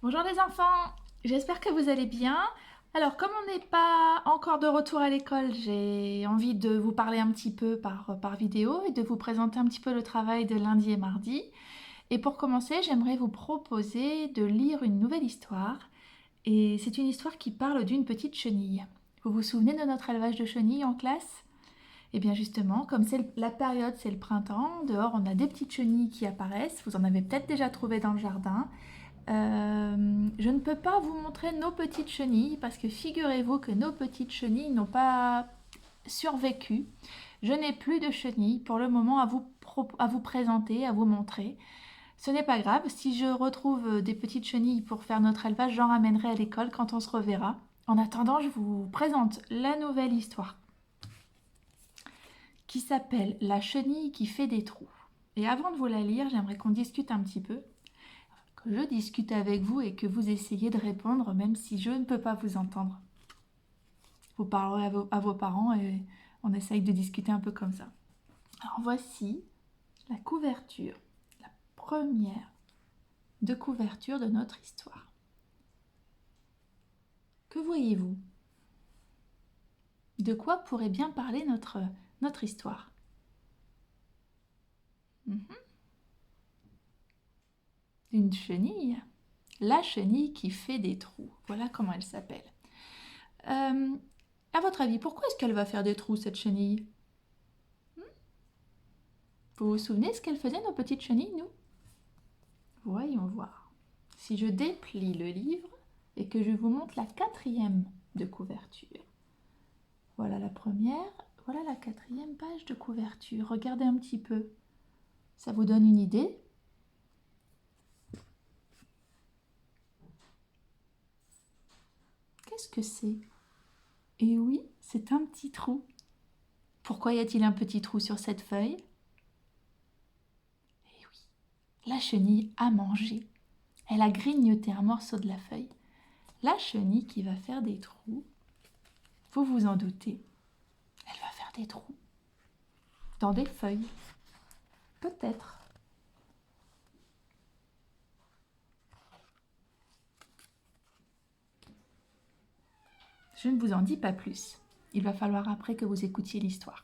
Bonjour les enfants, j'espère que vous allez bien. Alors comme on n'est pas encore de retour à l'école, j'ai envie de vous parler un petit peu par vidéo et de vous présenter un petit peu le travail de lundi et mardi. Et pour commencer, j'aimerais vous proposer de lire une nouvelle histoire. Et c'est une histoire qui parle d'une petite chenille. Vous vous souvenez de notre élevage de chenilles en classe? Eh bien justement, comme c'est la période, c'est le printemps, dehors on a des petites chenilles qui apparaissent, vous en avez peut-être déjà trouvé dans le jardin. Je ne peux pas vous montrer nos petites chenilles parce que figurez-vous que nos petites chenilles n'ont pas survécu. Je n'ai plus de chenilles pour le moment à vous présenter, à vous montrer. Ce n'est pas grave, si je retrouve des petites chenilles pour faire notre élevage, j'en ramènerai à l'école quand on se reverra. En attendant, je vous présente la nouvelle histoire qui s'appelle La chenille qui fait des trous. Et avant de vous la lire, j'aimerais qu'on discute un petit peu, que je discute avec vous et que vous essayez de répondre même si je ne peux pas vous entendre. Vous parlerez à vos parents et on essaye de discuter un peu comme ça. Alors voici la couverture, la première de couverture de notre histoire. Que voyez-vous? De quoi pourrait bien parler notre histoire? Une chenille. La chenille qui fait des trous. Voilà comment elle s'appelle. Euh, à votre avis, pourquoi est-ce qu'elle va faire des trous, cette chenille? Vous vous souvenez ce qu'elle faisait, nos petites chenilles, nous? Voyons voir. Si je déplie le livre et que je vous montre la quatrième de couverture. Voilà la première, voilà la quatrième page de couverture. Regardez un petit peu. Ça vous donne une idée? Qu'est-ce que c'est? Eh oui, c'est un petit trou. Pourquoi y a-t-il un petit trou sur cette feuille? Eh oui, la chenille a mangé. Elle a grignoté un morceau de la feuille. La chenille qui va faire des trous, vous vous en doutez, elle va faire des trous dans des feuilles. Peut-être. Je ne vous en dis pas plus. Il va falloir après que vous écoutiez l'histoire.